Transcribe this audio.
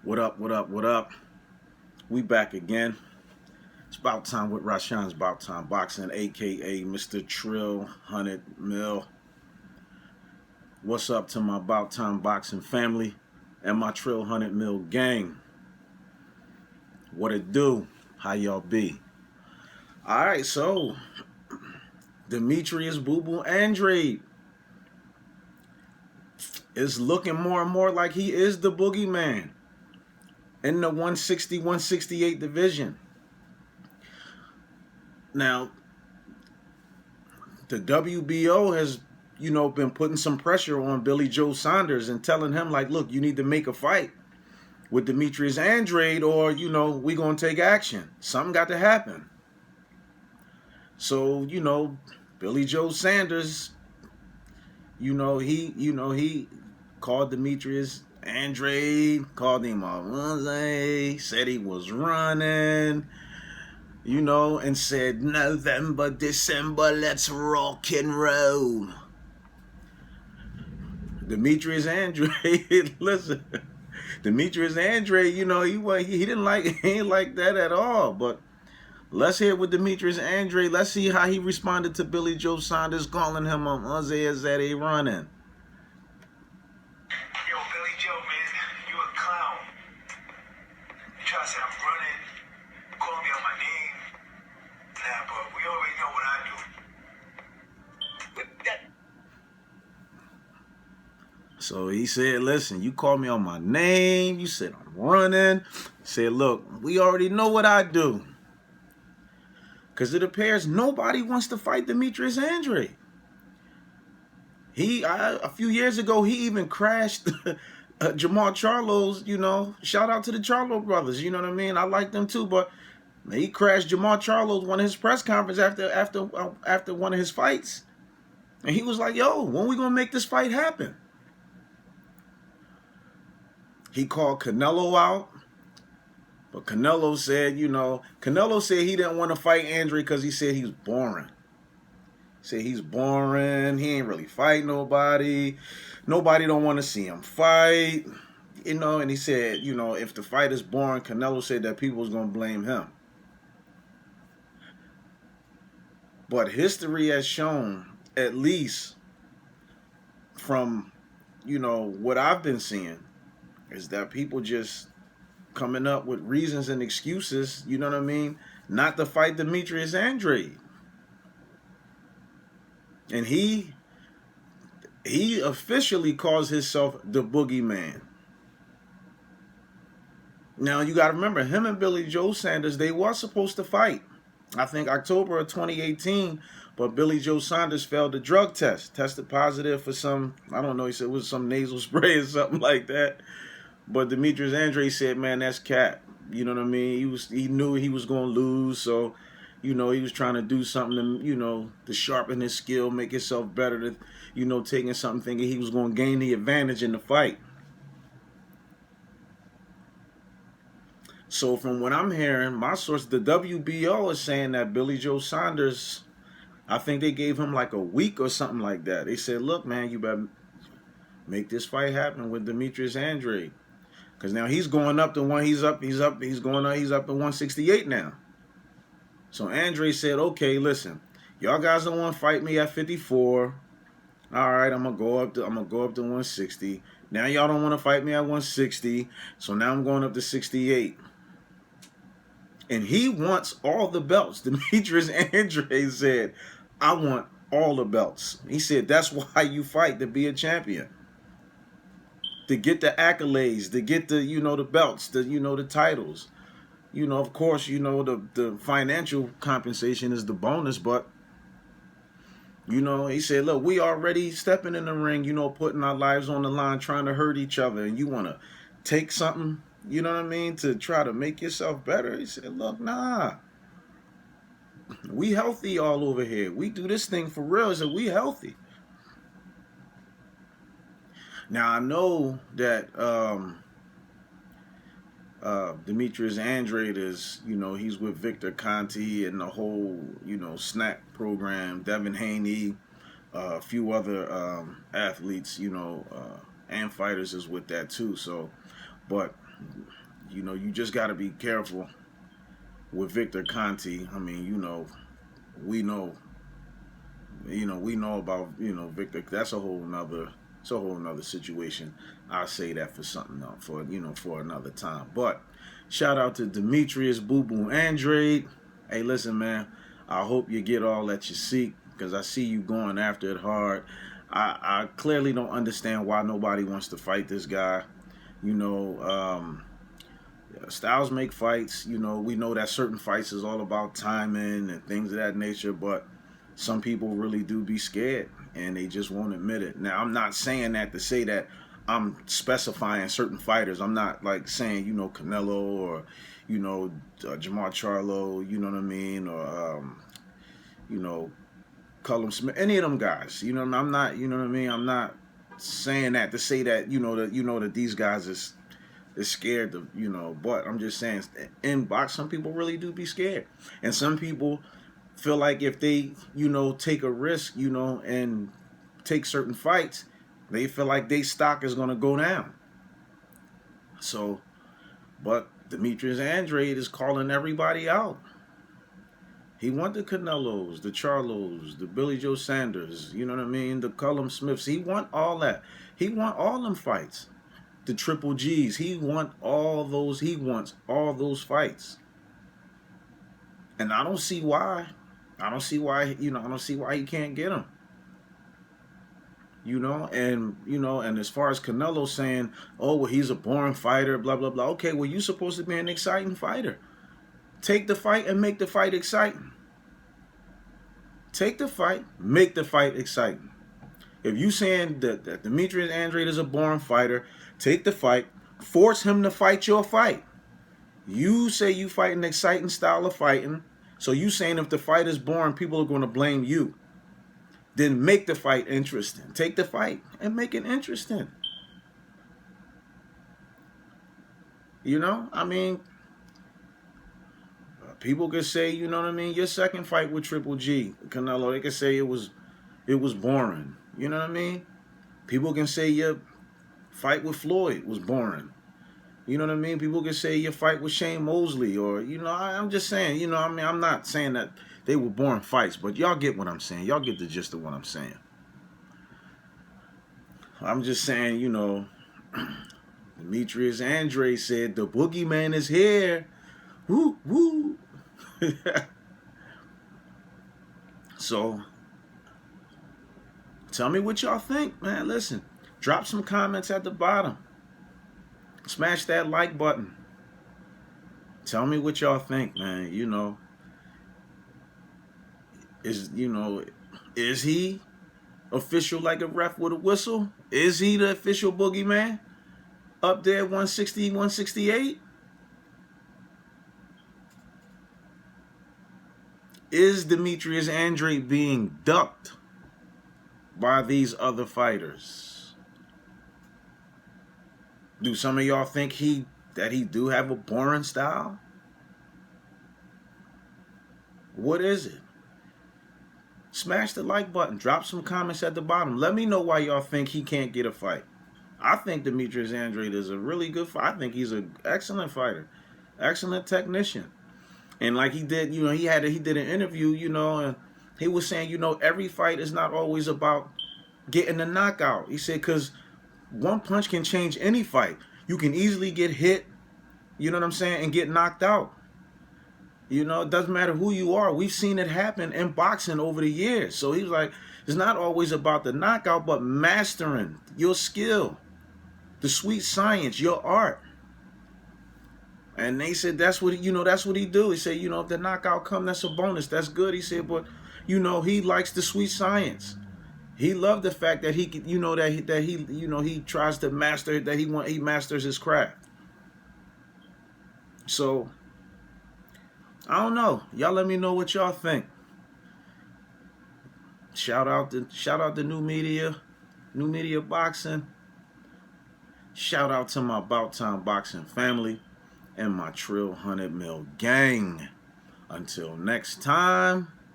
What up, what up, what up? We back again. It's about time with Rashan's About Time Boxing, aka Mr. Trill 100 Mil. What's up to my About Time Boxing family and my Trill 100 Mil gang? What it do? How y'all be? Alright, so Demetrius Boo Boo Andrade is looking more and more like he is the Boogeyman in the 160, 168 division. Now, the WBO has, been putting some pressure on Billy Joe Saunders and telling him, like, look, you need to make a fight with Demetrius Andrade or, we going to take action. Something got to happen. So, Billy Joe Saunders, he called Demetrius Andrade, called him on Wednesday, said he was running, and said, November, December, let's rock and roll. Demetrius Andrade, listen, Demetrius Andrade, he didn't like, he ain't like that at all. But let's hear what Demetrius Andrade, let's see how he responded to Billy Joe Saunders calling him on Wednesday as that he running. Yo, Billy Joe, man, you a clown. You try to say I'm running, call me on my name. Nah, but we already know what I do. But that... So he said, listen, you called me on my name. You said I'm running. He said, look, we already know what I do. Because it appears nobody wants to fight Demetrius Andrade. A few years ago, he even crashed Jamal Charlo's, shout out to the Charlo brothers, you know what I mean? I like them too, but he crashed Jamal Charlo's one of his press conference after one of his fights. And he was like, yo, when we going to make this fight happen? He called Canelo out. But Canelo said, he didn't want to fight Andrade because he said he was boring. He said he's boring. He ain't really fight nobody. Nobody don't want to see him fight. And he said, if the fight is boring, Canelo said that people was going to blame him. But history has shown, at least from, what I've been seeing, is that people just coming up with reasons and excuses, you know what I mean, not to fight Demetrius Andrade. And he officially calls himself the Boogeyman. Now, you got to remember, him and Billy Joe Saunders, they were supposed to fight. I think October of 2018, but Billy Joe Saunders failed the drug test. Tested positive for some, I don't know, he said it was some nasal spray or something like that. But Demetrius Andrade said, man, that's cap. You know what I mean? He knew he was going to lose, so, he was trying to do something to, to sharpen his skill, make himself better, to, taking something, thinking he was going to gain the advantage in the fight. So from what I'm hearing, my source, the WBO is saying that Billy Joe Saunders, I think they gave him like a week or something like that. They said, look, man, you better make this fight happen with Demetrius Andrade. Because now he's going up to one, he's up to 168 now. So Andrade said, okay, listen, y'all guys don't want to fight me at 54. All right, I'm gonna go up to 160. Now y'all don't want to fight me at 160. So now I'm going up to 68. And he wants all the belts. Demetrius Andrade said, I want all the belts. He said, that's why you fight, to be a champion. To get the accolades, to get the, the belts, the titles. Of course, the financial compensation is the bonus, but, he said, look, we already stepping in the ring, putting our lives on the line, trying to hurt each other, and you want to take something, you know what I mean, to try to make yourself better. He said, look, nah. We healthy all over here. We do this thing for real, so we healthy. Now, I know that Demetrius Andrade is, he's with Victor Conti and the whole, snack program, Devin Haney, a few other athletes, and fighters is with that too. So, but You just got to be careful with Victor Conti. I mean, we know, we know about, Victor. That's a whole nother, situation. I'll say that for something else, for another time. But shout out to Demetrius Boo Boo Andrade. Hey, listen, man. I hope you get all that you seek, because I see you going after it hard. I clearly don't understand why nobody wants to fight this guy. Styles make fights. We know that certain fights is all about timing and things of that nature, but some people really do be scared and they just won't admit it. Now, I'm not saying that to say that I'm specifying certain fighters. I'm not like saying, Canelo or, Jamar Charlo, you know what I mean? Or, Cullum Smith, any of them guys. I'm not, you know what I mean? I'm not saying that to say that, that these guys is scared of, but I'm just saying in box, some people really do be scared. And some people feel like if they, take a risk, and take certain fights, they feel like their stock is going to go down. So, but Demetrius Andrade is calling everybody out. He want the Canelos, the Charlos, the Billy Joe Saunders, you know what I mean? The Cullum Smiths. He want all that. He want all them fights. The Triple G's. He wants all those fights. And I don't see why. I don't see why he can't get them. And as far as Canelo saying, oh, well, he's a boring fighter, blah, blah, blah. Okay, well, you're supposed to be an exciting fighter. Take the fight and make the fight exciting. Take the fight, make the fight exciting. If you saying that Demetrius Andrade is a boring fighter, take the fight, force him to fight your fight. You say you fight an exciting style of fighting, so you saying if the fight is boring, people are going to blame you. Then make the fight interesting. Take the fight and make it interesting. I mean, people could say, your second fight with Triple G, Canelo, they could say it was boring. You know what I mean? People can say your fight with Floyd was boring. You know what I mean? People can say your fight with Shane Mosley, or, I'm just saying, I'm not saying that they were boring fights, but y'all get what I'm saying. Y'all get the gist of what I'm saying. I'm just saying, Demetrius Andrade said the Boogeyman is here. Woo, woo. So, tell me what y'all think, man. Listen, drop some comments at the bottom. Smash that like button. Tell me what y'all think, man. Is he official like a ref with a whistle? Is he the official Boogeyman? Up there 160, 168? Is Demetrius Andrade being ducked by these other fighters? Do some of y'all think that he do have a boring style? What is it? Smash the like button. Drop some comments at the bottom. Let me know why y'all think he can't get a fight. I think Demetrius Andrade is a really good fighter. I think he's an excellent fighter. Excellent technician. And like he did, he did an interview, and he was saying, every fight is not always about getting a knockout. He said, because one punch can change any fight. You can easily get hit, you know what I'm saying, and get knocked out. It doesn't matter who you are. We've seen it happen in boxing over the years. So he was like, it's not always about the knockout, but mastering your skill, the sweet science, your art. And they said that's what he do. He said, if the knockout come, that's a bonus. That's good. He said, but he likes the sweet science. He loved the fact that he could, he tries to master, that he masters his craft. So I don't know. Y'all let me know what y'all think. Shout out to New Media Boxing. Shout out to my About Time Boxing family and my Trill 100 Mil gang. Until next time.